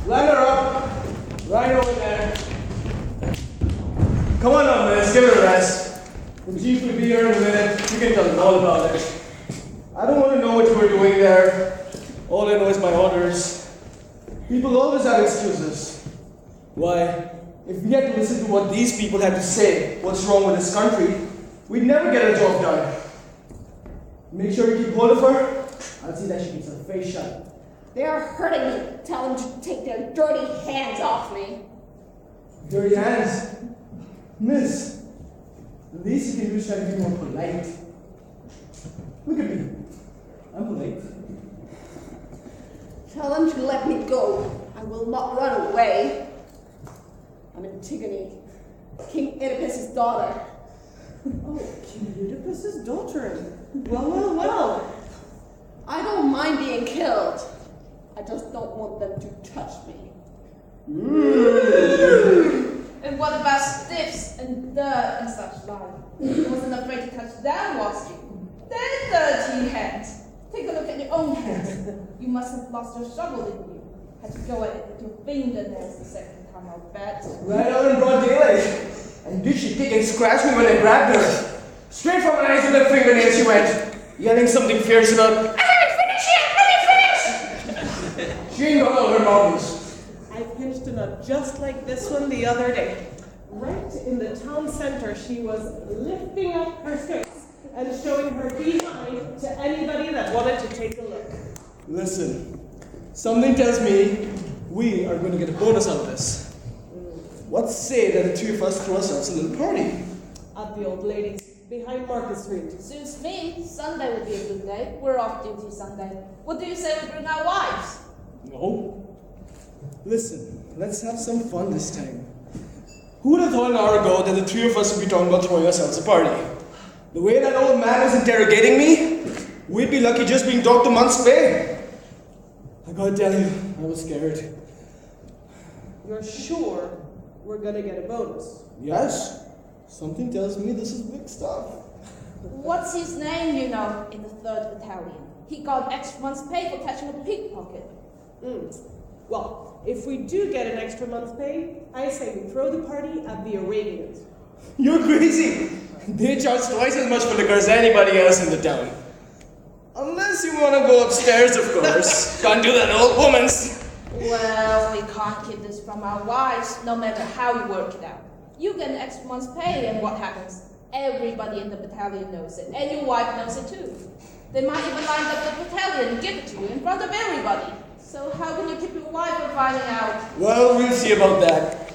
Line her up. Right over there. Come on now, miss. Give it a rest. The chief will be here in a minute. You can tell him all about it. I don't want to know what you were doing there. All I know is my orders. People always have excuses. Why? If we had to listen to what these people had to say, what's wrong with this country, we'd never get a job done. Make sure you keep hold of her. I'll see that she keeps her face shut. They are hurting me. Tell them to take their dirty hands off me. Dirty hands? Miss, the least you can do is try to be more polite. Look at me. I'm polite. Tell them to let me go. I will not run away. I'm Antigone, King Oedipus's daughter. Oh, King Oedipus's daughter. Well. I don't mind being killed. I just don't want them to touch me. And what about stiffs and dirt and such like? You wasn't afraid to touch them, was you? They're dirty hands. Take a look at your own hands. You must have lost your shovel, didn't you? Had to go at it with your fingernails the second time, I'll bet. Right out in broad daylight. And did she kick and scratch me when I grabbed her? Straight from my eyes with her fingernails she went, yelling something fierce about, I haven't finished yet! Let me finish! She ain't got all her marbles. I pinched a nut just like this one the other day. Right in the town center, she was lifting up her skirts and showing her behind to anybody that wanted to take a look. Listen, something tells me we are going to get a bonus out of this. Let's say that the two of us throw ourselves a little party. At the old lady's, behind Market Street. Suits me. Sunday would be a good day. We're off duty Sunday. What do you say we bring our wives? No. Listen, let's have some fun this time. Who would have thought an hour ago that the three of us would be talking about throwing ourselves a party? The way that old man was interrogating me, we'd be lucky just being docked a month's pay. I gotta tell you, I was scared. You're sure we're gonna get a bonus? Yes. Something tells me this is big stuff. What's his name, you know, in the 3rd Battalion? He got extra month's pay for catching a pickpocket. Well, if we do get an extra month's pay, I say we throw the party at the Arabians. You're crazy! They charge twice as much for liquor as anybody else in the town. Unless you want to go upstairs, of course. Can't do that, old woman's. Well, we can't keep this from our wives, no matter how you work it out. You get an extra month's pay, and what happens? Everybody in the battalion knows it, and your wife knows it too. They might even line up the battalion and give it to you in front of everybody. So how can you keep your wife from finding out? Well, we'll see about that.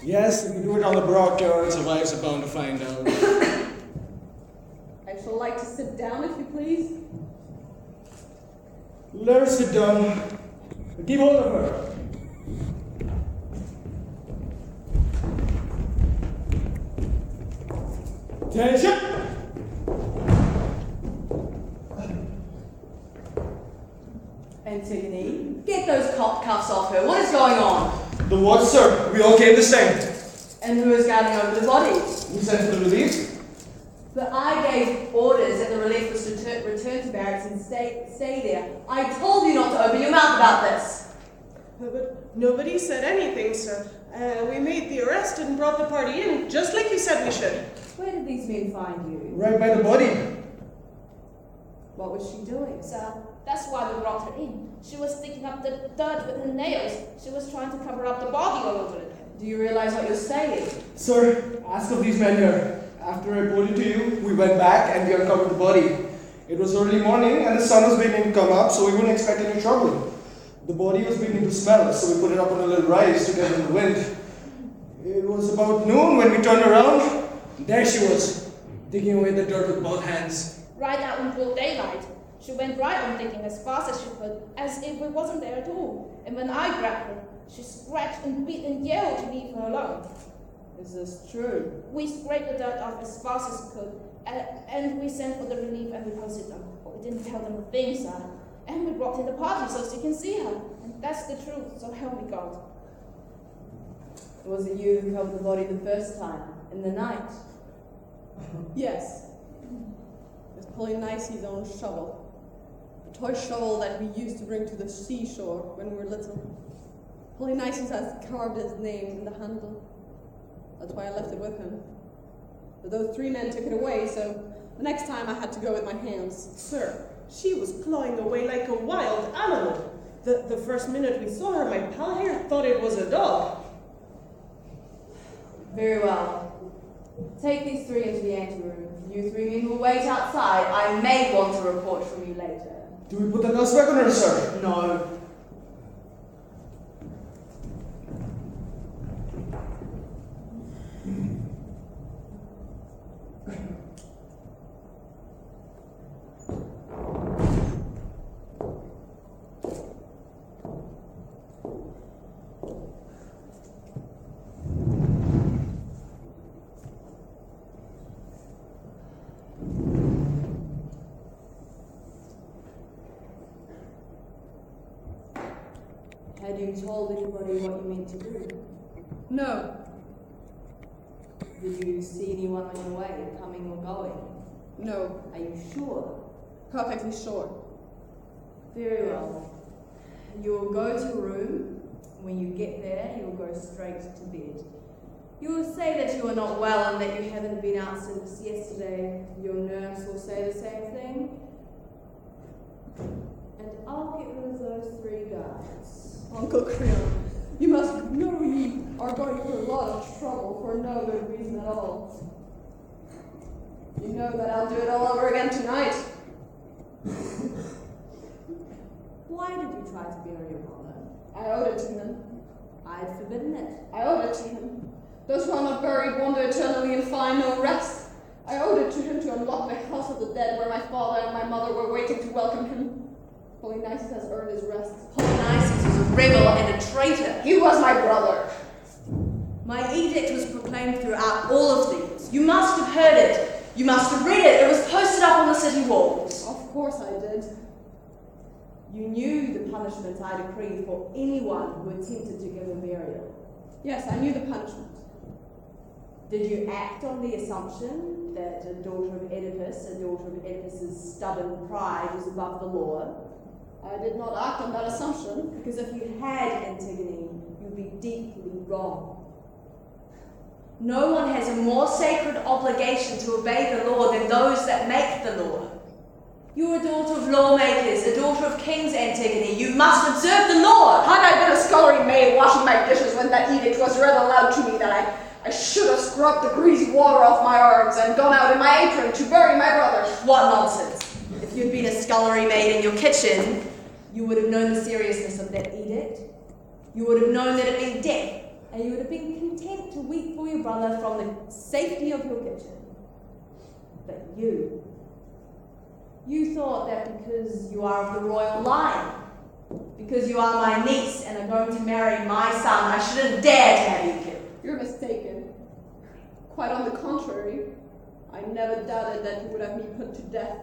Yes, if we do it on the broad terms, the wives are bound to find out. I shall like to sit down, if you please. Let her sit down. But keep hold of her. Attention! Antigone, get those cuffs off her. What is going on? The what, sir? We all came the same. And who is guarding over the body? You sent for the relief? But I gave orders that the relief was to return to barracks and stay there. I told you not to open your mouth about this. But nobody said anything, sir. We made the arrest and brought the party in, just like you said we should. Where did these men find you? Right by the body. What was she doing? So that's why we brought her in. She was sticking up the dirt with her nails. She was trying to cover up the body all over it. Do you realize what you're saying? Sir, ask of these men here. After I reported to you, we went back and we uncovered the body. It was early morning and the sun was beginning to come up, so we wouldn't expect any trouble. The body was beginning to smell, so we put it up on a little rise to get in the wind. It was about noon when we turned around. There she was, digging away the dirt with both hands. Right out in full daylight. She went right on digging as fast as she could, as if we wasn't there at all. And when I grabbed her, she scratched and beat and yelled to leave her alone. Is this true? We scraped the dirt off as fast as we could, and we sent for the relief and we posted them. But we didn't tell them a thing, sir. And we brought in the party so she can see her. And that's the truth, so help me God. Was it you who covered the body the first time, in the night? Yes. It was Polynices' own shovel. The toy shovel that we used to bring to the seashore when we were little. Polynices has carved his name in the handle. That's why I left it with him. But those 3 men took it away, so the next time I had to go with my hands. Sir, she was clawing away like a wild animal. The first minute we saw her, my pal here thought it was a dog. Very well. Take these 3 into the anteroom. You 3 men will wait outside. I may want a report from you later. Do we put the dust back on her, sir? No. Had you told anybody what you meant to do? No, Did you see anyone on your way, coming or going? no, Are you sure? perfectly sure. Very well. You will go to a room. When you get there, you will go straight to bed. You will say that you are not well and that you haven't been out since yesterday. Your nurse will say the same thing. And I'll get rid of those 3 guys. Uncle Creon, you must know you are going through a lot of trouble for no good reason at all. You know that I'll do it all over again tonight. Why did you try to bury your mother? I owed it to him. I'd forbidden it. I owed it to him. Those who are not buried wander eternally and find no rest. I owed it to him to unlock the house of the dead where my father and my mother were waiting to welcome him. Polynices has earned his rest. Polynices was a rebel and a traitor. He was my brother. My edict was proclaimed throughout all of Thebes. You must have heard it. You must have read it. It was posted up on the city walls. Of course I did. You knew the punishment I decreed for anyone who attempted to give a burial. Yes, I knew the punishment. Did you act on the assumption that a daughter of Oedipus's stubborn pride was above the law? I did not act on that assumption. Because if you had, Antigone, you'd be deeply wrong. No one has a more sacred obligation to obey the law than those that make the law. You're a daughter of lawmakers, a daughter of kings, Antigone. You must observe the law. Had I been a scullery maid washing my dishes when that edict was read aloud to me, that I should have scrubbed the greasy water off my arms and gone out in my apron to bury my brother. What nonsense. If you'd been a scullery maid in your kitchen, you would have known the seriousness of that edict. You would have known that it meant death, and you would have been content to weep for your brother from the safety of your kitchen. But you thought that because you are of the royal line, because you are my niece and are going to marry my son, I shouldn't dare to have you killed. You're mistaken. Quite on the contrary, I never doubted that you would have me put to death.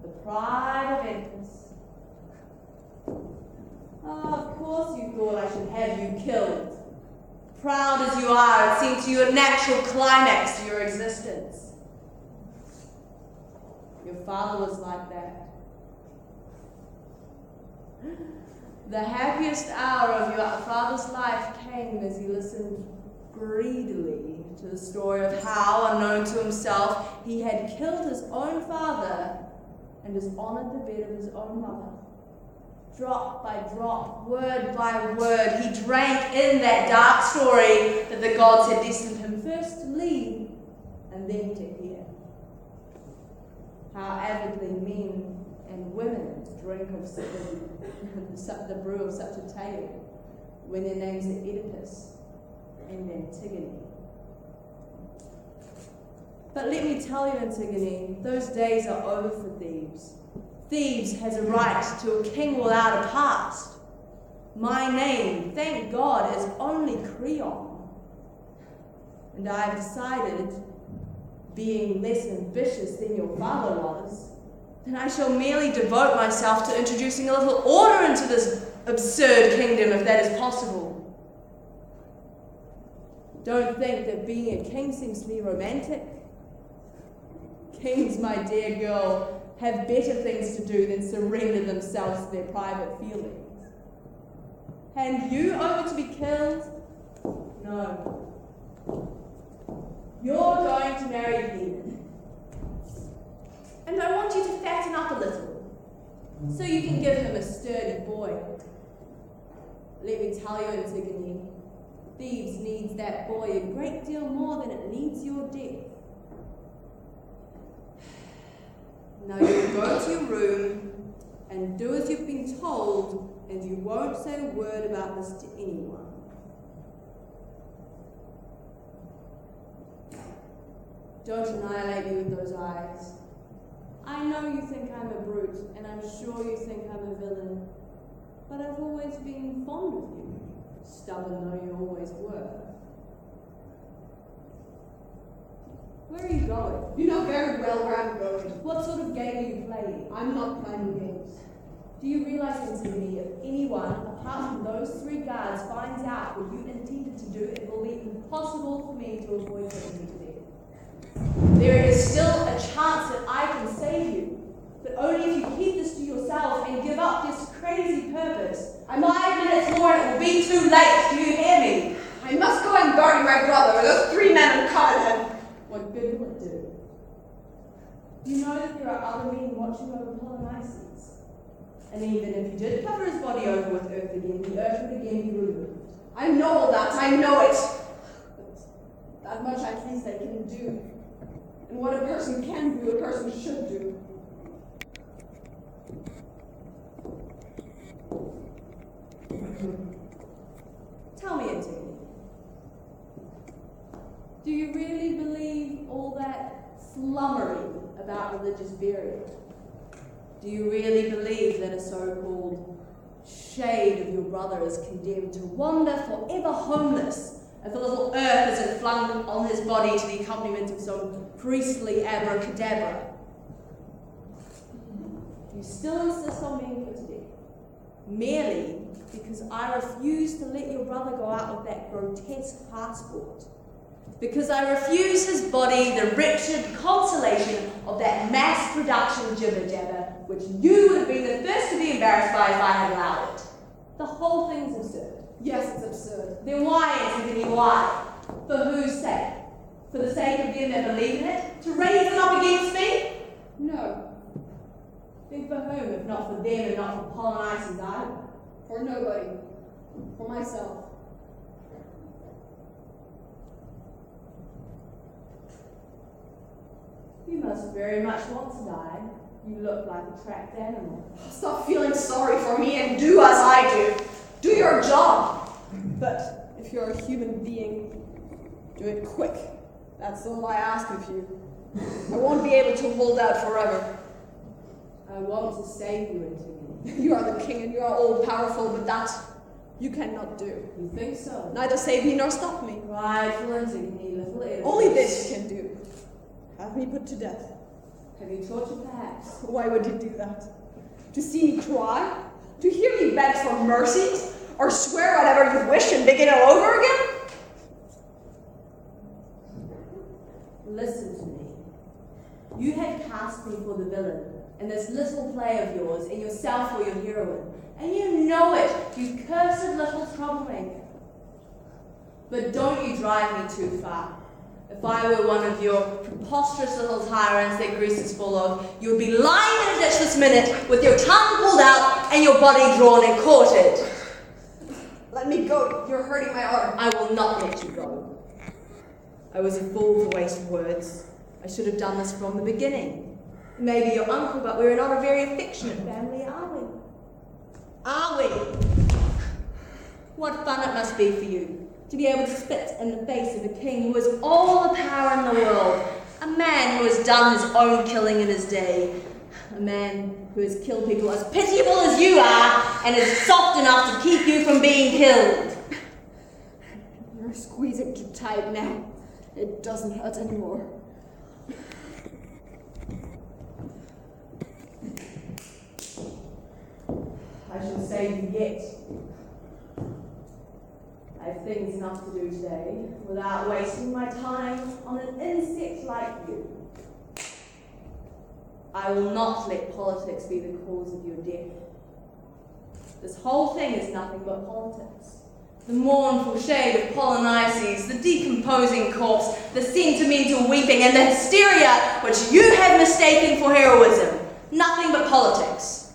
The pride of Oedipus. Oh, of course you thought I should have you killed. Proud as you are, it seemed to you a natural climax to your existence. Your father was like that. The happiest hour of your father's life came as he listened greedily to the story of how, unknown to himself, he had killed his own father and dishonored the bed of his own mother. Drop by drop, word by word, he drank in that dark story that the gods had destined him first to lead and then to hear. How avidly men and women drink of the brew of such a tale when their names are Oedipus and Antigone. But let me tell you, Antigone, those days are over for Thebes. Thebes has a right to a king without a past. My name, thank God, is only Creon. And I have decided, being less ambitious than your father was, that I shall merely devote myself to introducing a little order into this absurd kingdom, if that is possible. Don't think that being a king seems to be romantic. Kings, my dear girl, have better things to do than surrender themselves to their private feelings. Hand you over to be killed? No. You're going to marry Leiden. And I want you to fatten up a little, so you can give him a sturdy boy. Let me tell you, Antigone, Thebes needs that boy a great deal more than it needs your death. Now you go to your room and do as you've been told, and you won't say a word about this to anyone. Don't annihilate me with those eyes. I know you think I'm a brute, and I'm sure you think I'm a villain, but I've always been fond of you, stubborn though you always were. Where are you going? You know very well where I'm going. What sort of game are you playing? I'm not playing games. Do you realize, Antigone, if anyone, apart from those 3 guards, finds out what you intended to do, it will be impossible for me to avoid putting you to death. There is still a chance that I can save you, but only if you keep this to yourself and give up this crazy purpose. 5 minutes more and it will be too late. Do you hear me? I must go and bury my brother. Those 3 men have covered him. What good will it do? You know that there are other men watching over Polynices. And even if you did cover his body over with earth again, the earth would again be removed. I know all that. I know it. But that much at least I can do. And what a person can do, a person should do. Tell me, Antigone, do you really believe all that flummery about religious burial? Do you really believe that a so-called shade of your brother is condemned to wander forever homeless if a little earth isn't flung on his body to the accompaniment of some priestly abracadabra? You still insist on being put to death, merely because I refuse to let your brother go out with that grotesque passport. Because I refuse his body the wretched consolation of that mass production jibber-jabber, which you would have been the first to be embarrassed by if I had allowed it. The whole thing's absurd. Yes, it's absurd. Then why, Antigone, why? For whose sake? For the sake of them that believe in it? To raise them up against me? No. Then for whom, if not for them and not for Polynices either? For nobody. For myself. You must very much want to die. You look like a trapped animal. Stop feeling sorry for me and do as I do. Do your job. But if you're a human being, do it quick. That's all I ask of you. I won't be able to hold out forever. I want to save you, Antigone. You are the king and you are all powerful, but that you cannot do. You think so? Neither save me nor stop me. Rightful Antigone, little idiot. Only this you can do. Have me put to death. Have you tortured, perhaps? Why would you do that? To see me cry? To hear me beg for mercy? Or swear whatever you wish and begin all over again? Listen to me. You had cast me for the villain in this little play of yours, and yourself for your heroine. And you know it, you cursed little troublemaker. But don't you drive me too far. If I were one of your preposterous little tyrants that Greece is full of, you would be lying in a ditch this minute with your tongue pulled out and your body drawn and quartered. Let me go. You're hurting my arm. I will not let you go. I was a fool to waste words. I should have done this from the beginning. Maybe your uncle, but we're not a very affectionate family, are we? Are we? What fun it must be for you to be able to spit in the face of a king who has all the power in the world, a man who has done his own killing in his day, a man who has killed people as pitiable as you are and is soft enough to keep you from being killed. You're squeezing too tight now. It doesn't hurt anymore. I shall save you yet. I have things enough to do today without wasting my time on an insect like you. I will not let politics be the cause of your death. This whole thing is nothing but politics. The mournful shade of Polynices, the decomposing corpse, the sentimental weeping, and the hysteria which you have mistaken for heroism. Nothing but politics.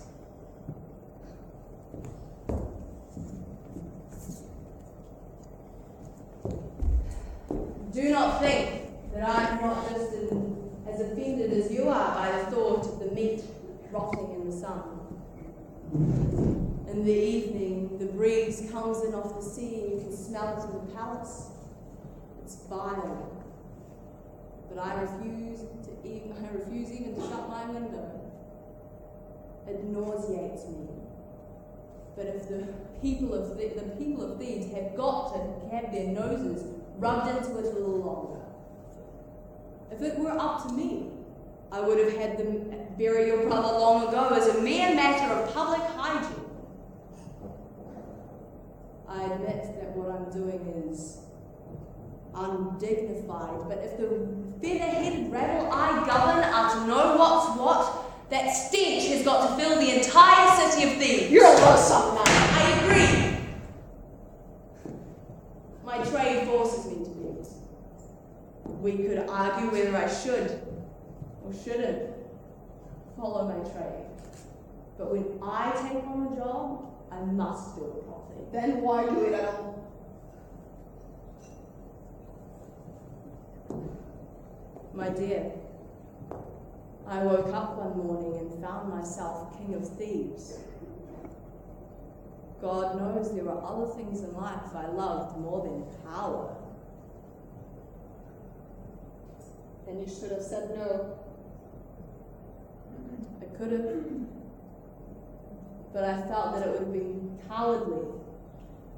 Do not think that I am not just as offended as you are by the thought of the meat rotting in the sun. In the evening, the breeze comes in off the sea and you can smell it in the palace. It's vile. But I refuse even to shut my window. It nauseates me. But if the people of Thebes have got to have their noses rubbed into it a little longer, if it were up to me, I would have had them bury your brother long ago as a mere matter of public hygiene. I admit that what I'm doing is undignified, but if the feather-headed rabble I govern are to know what's what, that stench has got to fill the entire city of Thebes. You're a low-sum man. I agree. My trade forces me to be it. We could argue whether I should or shouldn't follow my trade. But when I take on a job, I must do it properly. Then why do it at all? My dear, I woke up one morning and found myself king of Thebes. God knows there are other things in life I loved more than power. Then you should have said no. I could have, but I felt that it would have been cowardly.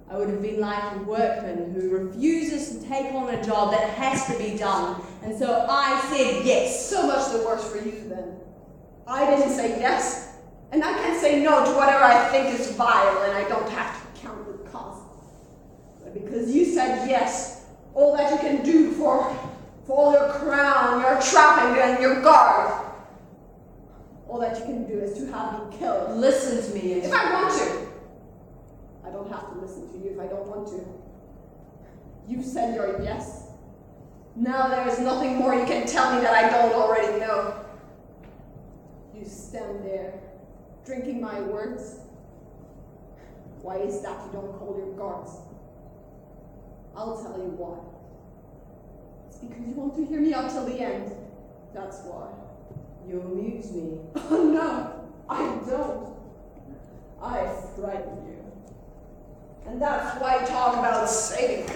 I would have been like a workman who refuses to take on a job that has to be done, and so I said yes. So much the worse for you then. I didn't say yes, and I can say no to whatever I think is vile, and I don't have to count the cost. But because you said yes, all that you can do for all your crown, your trapping, and your guard, all that you can do is to have me killed. Listen to me. If I want to. I don't have to listen to you if I don't want to. You said your yes. Now there is nothing more you can tell me that I don't already know. You stand there, drinking my words. Why is that you don't call your guards? I'll tell you why. It's because you want to hear me up till the end. That's why. You amuse me. Oh no, I don't. I frighten you. And that's why I talk about saving.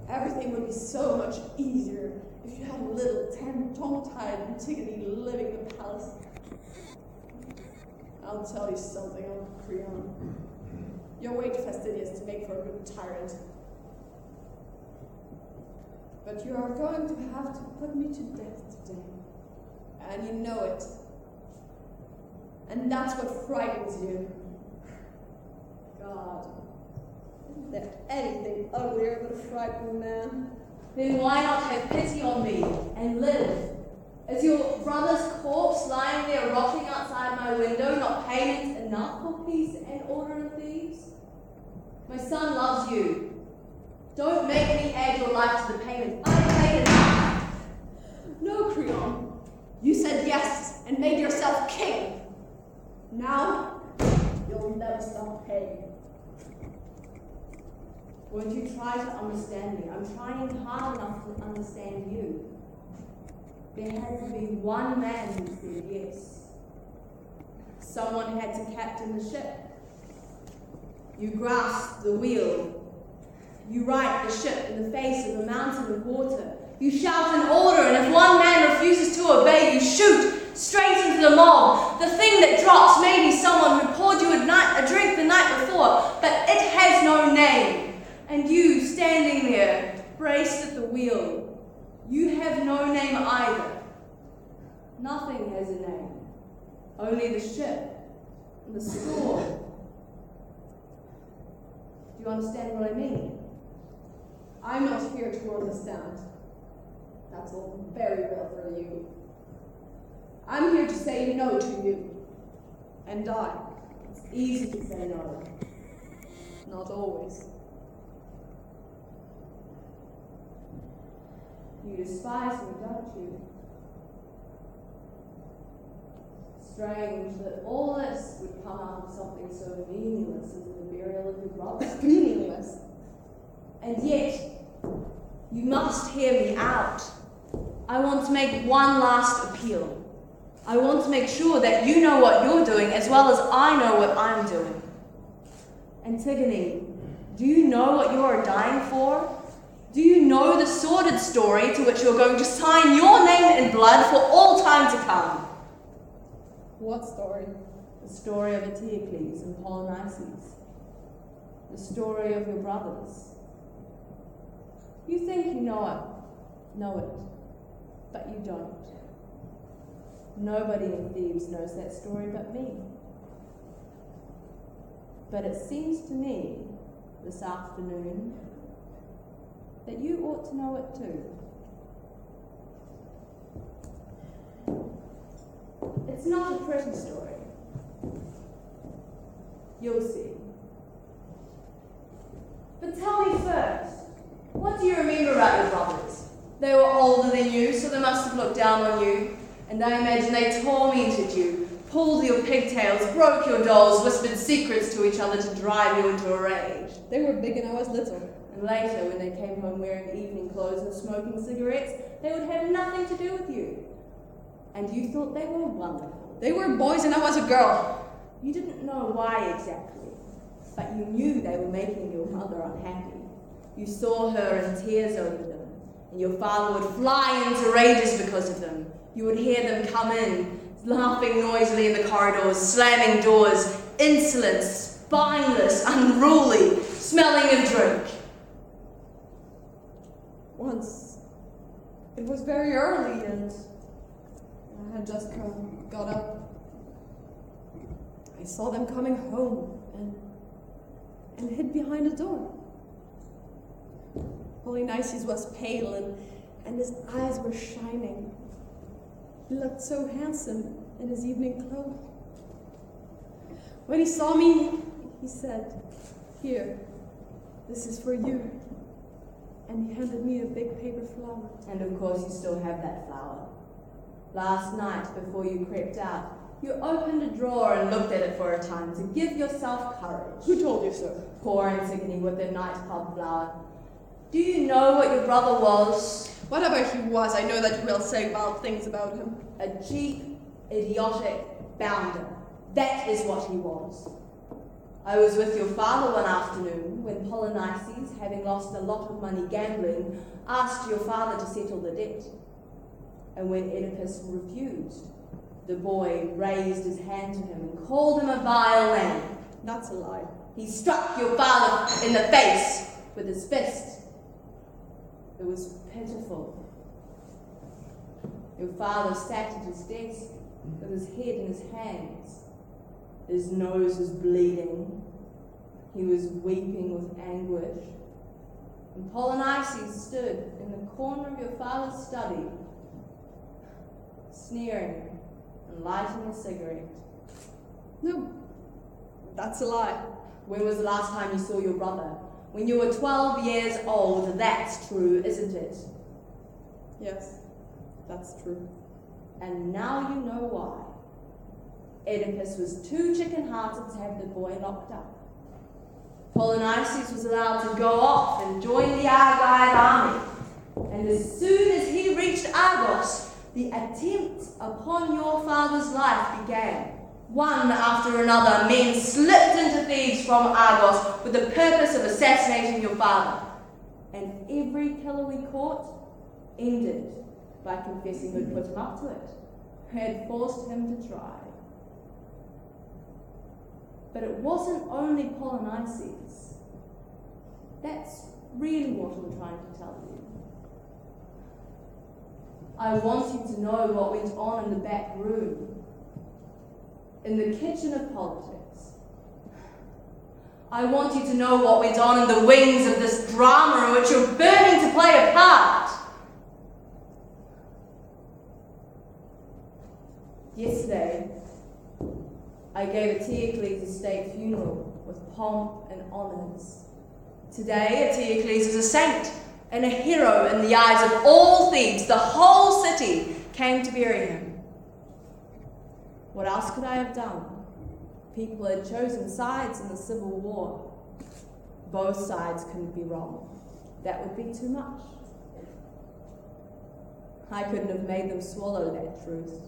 Everything would be so much easier if you had a little tongue-tied Antigone living in the palace. I'll tell you something, Uncle Creon. You're way too fastidious to make for a good tyrant. But you are going to have to put me to death today. And you know it. And that's what frightens you. God. Isn't there anything uglier than a frightened man? Then why not have pity on me and live? Is your brother's corpse lying there rotting outside my window not payment enough for peace and order in Thebes? My son loves you. Don't make me add your life to the payment. I paid enough. No, Creon. You said yes and made yourself king. Now, you'll never stop paying. Won't you try to understand me? I'm trying hard enough to understand you. There had to be one man who said yes. Someone had to captain the ship. You grasp the wheel. You right the ship in the face of a mountain of water. You shout an order, and if one man refuses to obey, you shoot straight into the mob. The thing that drops may be someone who poured you a drink the night before, but it has no name. And you, standing there, braced at the wheel, you have no name either. Nothing has a name. Only the ship and the score. Do you understand what I mean? I'm not here to understand. That's all very well for you. I'm here to say no to you. And die. It's easy to say no. Not always. You despise me, don't you? Strange that all this would come out of something so meaningless as the burial of your brother. Meaningless. And yet, you must hear me out. I want to make one last appeal. I want to make sure that you know what you're doing as well as I know what I'm doing. Antigone, do you know what you are dying for? Do you know the sordid story to which you're going to sign your name in blood for all time to come? What story? The story of Eteocles and Polynices. The story of your brothers. You think you know it, but you don't. Nobody in Thebes knows that story but me. But it seems to me, this afternoon, that you ought to know it too. It's not a pretty story. You'll see. But tell me first, what do you remember about your brothers? They were older than you, so they must have looked down on you. And I imagine they tormented you, pulled your pigtails, broke your dolls, whispered secrets to each other to drive you into a rage. They were big and I was little. And later, when they came home wearing evening clothes and smoking cigarettes, they would have nothing to do with you. And you thought they were wonderful. They were boys and I was a girl. You didn't know why exactly, but you knew they were making your mother unhappy. You saw her in tears over them, and your father would fly into rages because of them. You would hear them come in, laughing noisily in the corridors, slamming doors, insolent, spineless, unruly, smelling of drink. Once, it was very early and I had just got up. I saw them coming home and hid behind a door. Polynices was pale and his eyes were shining. He looked so handsome in his evening clothes. When he saw me, he said, "Here, this is for you." And he handed me a big paper flower. And of course you still have that flower. Last night, before you crept out, you opened a drawer and looked at it for a time to give yourself courage. Who told you so? Poor Antigone with the night pub flower. Do you know what your brother was? Whatever he was, I know that you will say wild things about him. A cheap, idiotic bounder. That is what he was. I was with your father one afternoon when Polynices, having lost a lot of money gambling, asked your father to settle the debt. And when Oedipus refused, the boy raised his hand to him and called him a vile name. That's a lie. He struck your father in the face with his fist. It was pitiful. Your father sat at his desk with his head in his hands. His nose was bleeding. He was weeping with anguish. And Polynices stood in the corner of your father's study, sneering and lighting a cigarette. No, that's a lie. When was the last time you saw your brother? When you were 12 years old, that's true, isn't it? Yes, that's true. And now you know why. Oedipus was too chicken-hearted to have the boy locked up. Polynices was allowed to go off and join the Argive army. And as soon as he reached Argos, the attempt upon your father's life began. One after another, men slipped into Thebes from Argos with the purpose of assassinating your father. And every killer we caught ended by confessing who'd put him up to it, who had forced him to try. But it wasn't only Polynices. That's really what I'm trying to tell you. I want you to know what went on in the back room, in the kitchen of politics. I want you to know what went on in the wings of this drama in which you're burning to play a part. Yesterday, I gave Antigone a state funeral with pomp and honours. Today, Antigone is a saint and a hero in the eyes of all Thebes. The whole city came to bury him. What else could I have done? People had chosen sides in the civil war. Both sides couldn't be wrong. That would be too much. I couldn't have made them swallow that truth.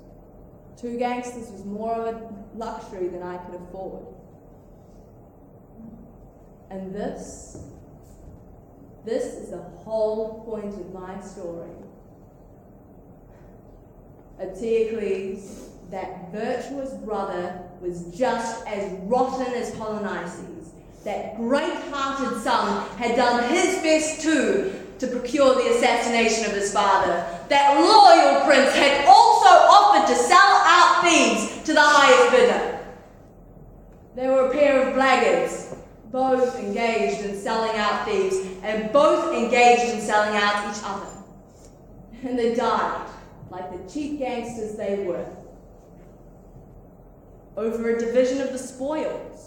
2 gangsters was more of a luxury than I could afford. And this is the whole point of my story. Eteocles, that virtuous brother, was just as rotten as Polynices. That great-hearted son had done his best too to procure the assassination of his father. That loyal prince had also offered to sell out Thebes to the highest bidder. They were a pair of blackguards, both engaged in selling out Thebes, and both engaged in selling out each other. And they died, like the cheap gangsters they were, over a division of the spoils.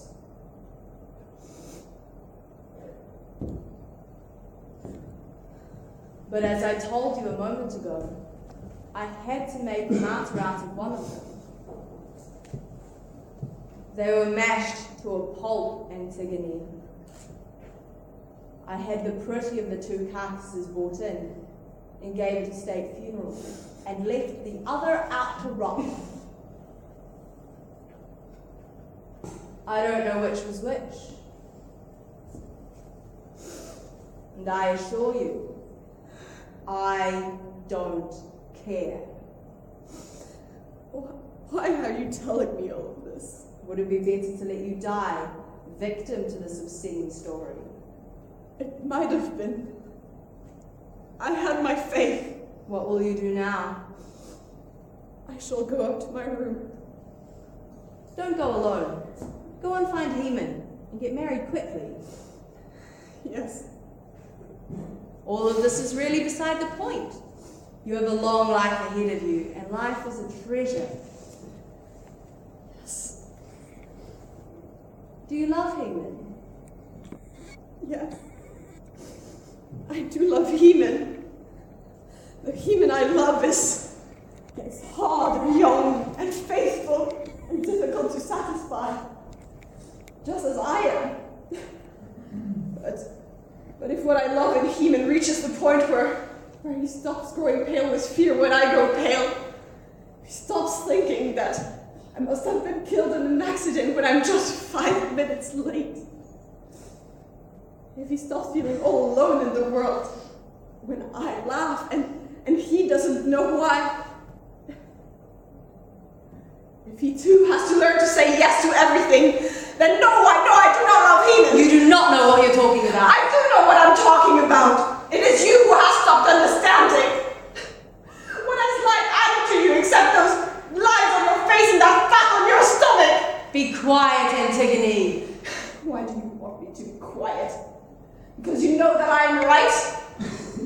But as I told you a moment ago, I had to make a martyr out of one of them. They were mashed to a pulp, Antigone. I had the pretty of the 2 carcasses brought in and gave it a state funeral and left the other out to rot. I don't know which was which. And I assure you, I don't care. Why are you telling me all of this? Would it be better to let you die, victim to this obscene story? It might have been. I had my faith. What will you do now? I shall go up to my room. Don't go alone. Go and find Haman and get married quickly. Yes. All of this is really beside the point. You have a long life ahead of you, and life is a treasure. Yes. Do you love Haman? Yes. I do love Heman. The Heman I love is hard and young and faithful and difficult to satisfy, just as I am. But if what I love in Heman reaches the point where he stops growing pale with fear when I grow pale, he stops thinking that I must have been killed in an accident when I'm just 5 minutes late, if he stops feeling all alone in the world when I laugh and he doesn't know why, if he too has to learn to say yes to everything, then no, I do not love Heman. You do not know what you're talking about. I do know what I'm talking about. It is you who has stopped understanding. What has life added to you except those lines on your face and that fat on your stomach? Be quiet, Antigone. Why do you want me to be quiet? Because you know that I'm right?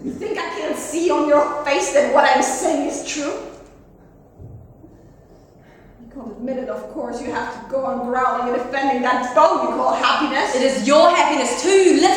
You think I can't see on your face that what I'm saying is true? You can't admit it, of course. You have to go on growling and defending that foe you call happiness. It is your happiness too. Listen